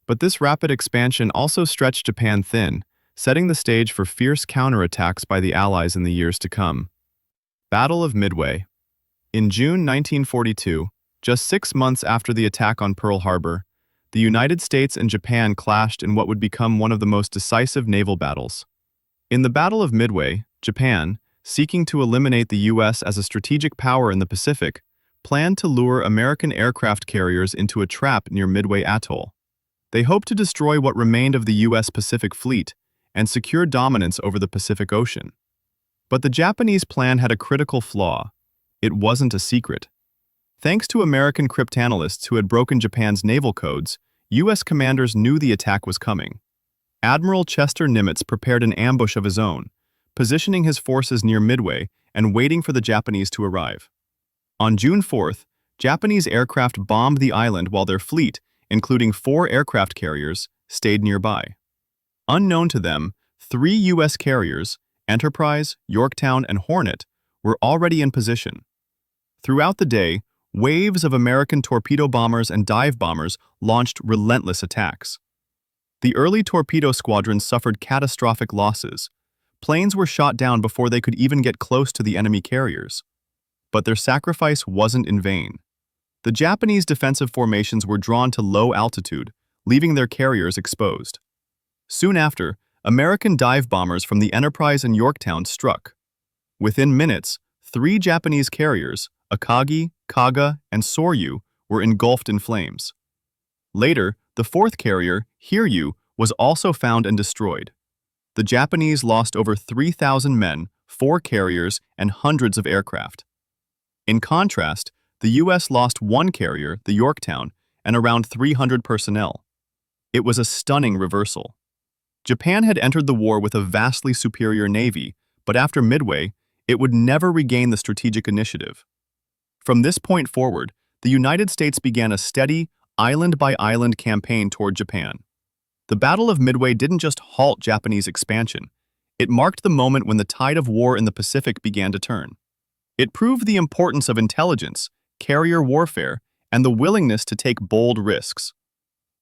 But this rapid expansion also stretched Japan thin, setting the stage for fierce counterattacks by the Allies in the years to come. Battle of Midway. In June 1942, just 6 months after the attack on Pearl Harbor, the United States and Japan clashed in what would become one of the most decisive naval battles. In the Battle of Midway, Japan, seeking to eliminate the U.S. as a strategic power in the Pacific, planned to lure American aircraft carriers into a trap near Midway Atoll. They hoped to destroy what remained of the U.S. Pacific Fleet and secure dominance over the Pacific Ocean. But the Japanese plan had a critical flaw. It wasn't a secret. Thanks to American cryptanalysts who had broken Japan's naval codes, U.S. commanders knew the attack was coming. Admiral Chester Nimitz prepared an ambush of his own, positioning his forces near Midway and waiting for the Japanese to arrive. On June 4th, Japanese aircraft bombed the island while their fleet, including 4 aircraft carriers, stayed nearby. Unknown to them, 3 U.S. carriers, Enterprise, Yorktown, and Hornet, were already in position. Throughout the day, waves of American torpedo bombers and dive bombers launched relentless attacks. The early torpedo squadrons suffered catastrophic losses. Planes were shot down before they could even get close to the enemy carriers. But their sacrifice wasn't in vain. The Japanese defensive formations were drawn to low altitude, leaving their carriers exposed. Soon after, American dive bombers from the Enterprise and Yorktown struck. Within minutes, 3 Japanese carriers, Akagi, Kaga, and Soryu, were engulfed in flames. Later, the 4th carrier, Hiryu, was also found and destroyed. The Japanese lost over 3,000 men, 4 carriers, and hundreds of aircraft. In contrast, the U.S. lost 1 carrier, the Yorktown, and around 300 personnel. It was a stunning reversal. Japan had entered the war with a vastly superior navy, but after Midway, it would never regain the strategic initiative. From this point forward, the United States began a steady, island-by-island campaign toward Japan. The Battle of Midway didn't just halt Japanese expansion. It marked the moment when the tide of war in the Pacific began to turn. It proved the importance of intelligence, carrier warfare, and the willingness to take bold risks.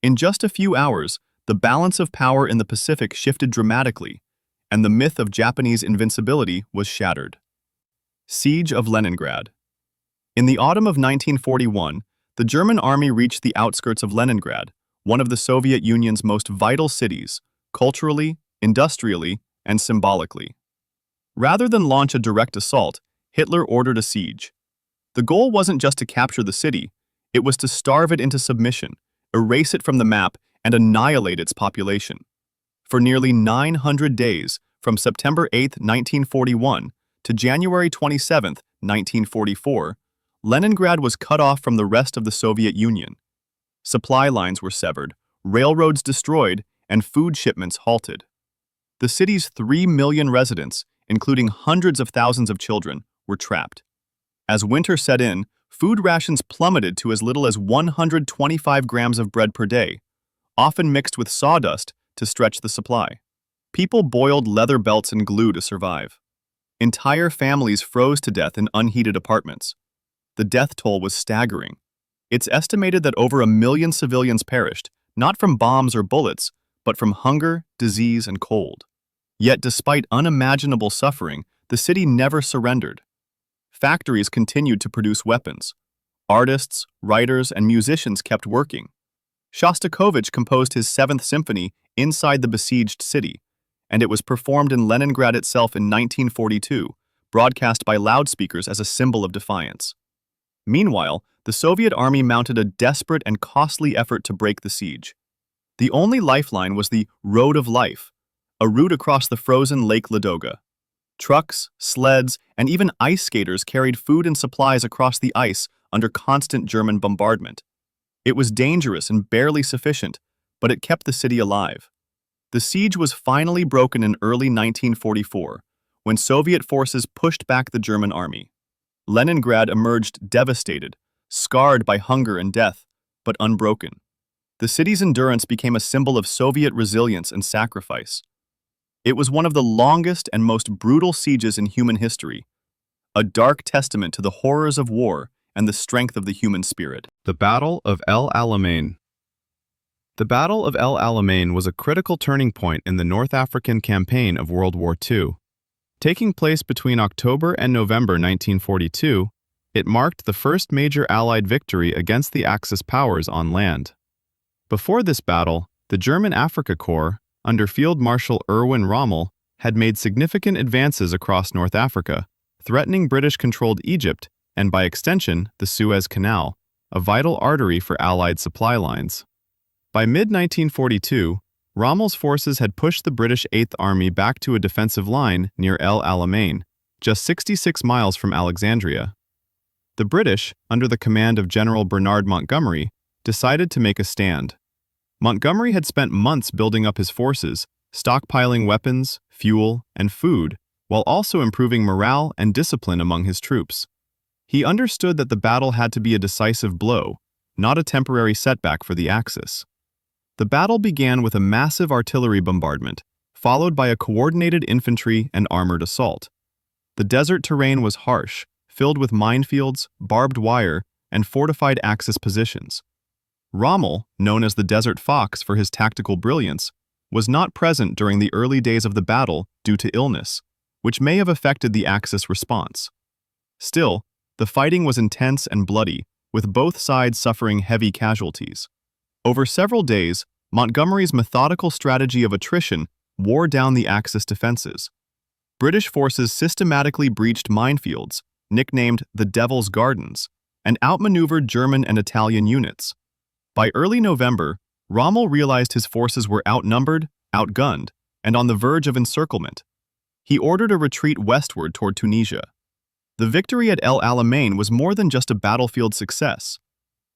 In just a few hours, the balance of power in the Pacific shifted dramatically, and the myth of Japanese invincibility was shattered. Siege of Leningrad. In the autumn of 1941, the German army reached the outskirts of Leningrad, one of the Soviet Union's most vital cities, culturally, industrially, and symbolically. Rather than launch a direct assault, Hitler ordered a siege. The goal wasn't just to capture the city, it was to starve it into submission, erase it from the map, and annihilate its population. For nearly 900 days, from September 8, 1941, to January 27, 1944, Leningrad was cut off from the rest of the Soviet Union. Supply lines were severed, railroads destroyed, and food shipments halted. The city's 3 million residents, including hundreds of thousands of children, were trapped. As winter set in, food rations plummeted to as little as 125 grams of bread per day, often mixed with sawdust to stretch the supply. People boiled leather belts and glue to survive. Entire families froze to death in unheated apartments. The death toll was staggering. It's estimated that over 1 million civilians perished, not from bombs or bullets, but from hunger, disease, and cold. Yet despite unimaginable suffering, the city never surrendered. Factories continued to produce weapons. Artists, writers, and musicians kept working. Shostakovich composed his 7th Symphony inside the besieged city, and it was performed in Leningrad itself in 1942, broadcast by loudspeakers as a symbol of defiance. Meanwhile, the Soviet army mounted a desperate and costly effort to break the siege. The only lifeline was the Road of Life, a route across the frozen Lake Ladoga. Trucks, sleds, and even ice skaters carried food and supplies across the ice under constant German bombardment. It was dangerous and barely sufficient, but it kept the city alive. The siege was finally broken in early 1944, when Soviet forces pushed back the German army. Leningrad emerged devastated, scarred by hunger and death, but unbroken. The city's endurance became a symbol of Soviet resilience and sacrifice. It was one of the longest and most brutal sieges in human history, a dark testament to the horrors of war and the strength of the human spirit. The Battle of El Alamein. The Battle of El Alamein was a critical turning point in the North African campaign of World War II. Taking place between October and November 1942, it marked the first major Allied victory against the Axis powers on land. Before this battle, the German Afrika Korps, under Field Marshal Erwin Rommel, had made significant advances across North Africa, threatening British-controlled Egypt and by extension, the Suez Canal, a vital artery for Allied supply lines. By mid-1942, Rommel's forces had pushed the British Eighth Army back to a defensive line near El Alamein, just 66 miles from Alexandria. The British, under the command of General Bernard Montgomery, decided to make a stand. Montgomery had spent months building up his forces, stockpiling weapons, fuel, and food, while also improving morale and discipline among his troops. He understood that the battle had to be a decisive blow, not a temporary setback for the Axis. The battle began with a massive artillery bombardment, followed by a coordinated infantry and armored assault. The desert terrain was harsh, filled with minefields, barbed wire, and fortified Axis positions. Rommel, known as the Desert Fox for his tactical brilliance, was not present during the early days of the battle due to illness, which may have affected the Axis response. Still, the fighting was intense and bloody, with both sides suffering heavy casualties. Over several days, Montgomery's methodical strategy of attrition wore down the Axis defenses. British forces systematically breached minefields, nicknamed the Devil's Gardens, and outmaneuvered German and Italian units. By early November, Rommel realized his forces were outnumbered, outgunned, and on the verge of encirclement. He ordered a retreat westward toward Tunisia. The victory at El Alamein was more than just a battlefield success.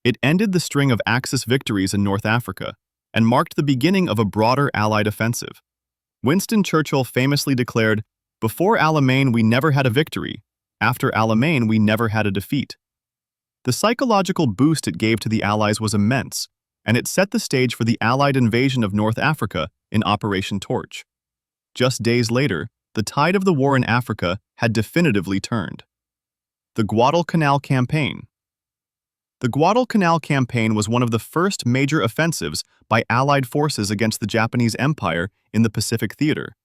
It ended the string of Axis victories in North Africa and marked the beginning of a broader Allied offensive. Winston Churchill famously declared, "Before Alamein we never had a victory. After Alamein we never had a defeat." The psychological boost it gave to the Allies was immense, and it set the stage for the Allied invasion of North Africa in Operation Torch. Just days later, the tide of the war in Africa had definitively turned. The Guadalcanal Campaign. The Guadalcanal Campaign was one of the first major offensives by Allied forces against the Japanese Empire in the Pacific Theater,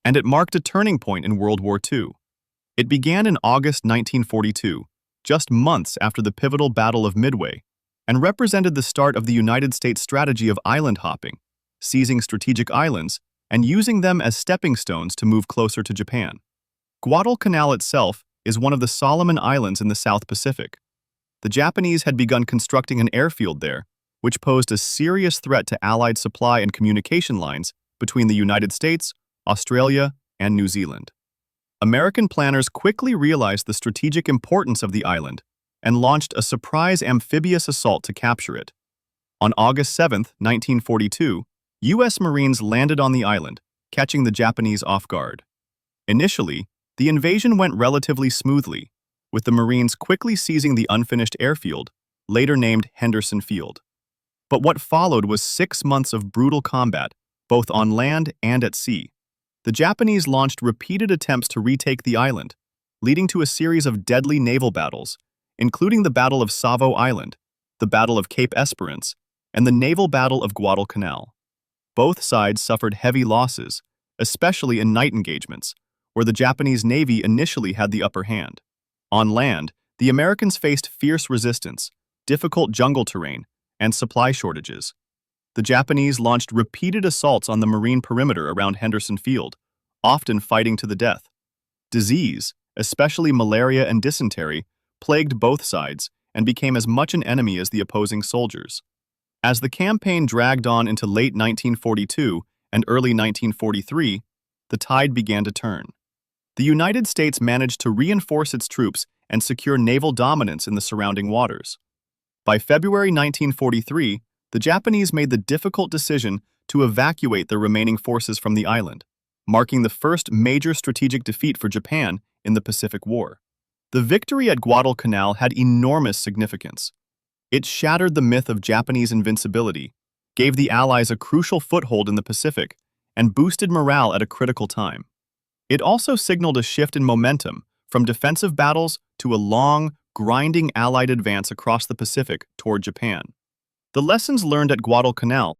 and it marked a turning point in World War II. It began in August 1942, just months after the pivotal Battle of Midway, and represented the start of the United States strategy of island hopping, seizing strategic islands and using them as stepping stones to move closer to Japan. Guadalcanal itself is one of the Solomon Islands in the South Pacific. The Japanese had begun constructing an airfield there, which posed a serious threat to Allied supply and communication lines between the United States, Australia, and New Zealand. American planners quickly realized the strategic importance of the island and launched a surprise amphibious assault to capture it. On August 7, 1942, U.S. Marines landed on the island, catching the Japanese off guard. Initially, the invasion went relatively smoothly, with the Marines quickly seizing the unfinished airfield, later named Henderson Field. But what followed was 6 months of brutal combat, both on land and at sea. The Japanese launched repeated attempts to retake the island, leading to a series of deadly naval battles, including the Battle of Savo Island, the Battle of Cape Esperance, and the Naval Battle of Guadalcanal. Both sides suffered heavy losses, especially in night engagements, where the Japanese Navy initially had the upper hand. On land, the Americans faced fierce resistance, difficult jungle terrain, and supply shortages. The Japanese launched repeated assaults on the marine perimeter around Henderson Field, often fighting to the death. Disease, especially malaria and dysentery, plagued both sides and became as much an enemy as the opposing soldiers. As the campaign dragged on into late 1942 and early 1943, the tide began to turn. The United States managed to reinforce its troops and secure naval dominance in the surrounding waters. By February 1943, the Japanese made the difficult decision to evacuate their remaining forces from the island, marking the first major strategic defeat for Japan in the Pacific War. The victory at Guadalcanal had enormous significance. It shattered the myth of Japanese invincibility, gave the Allies a crucial foothold in the Pacific, and boosted morale at a critical time. It also signaled a shift in momentum from defensive battles to a long, grinding Allied advance across the Pacific toward Japan. The lessons learned at Guadalcanal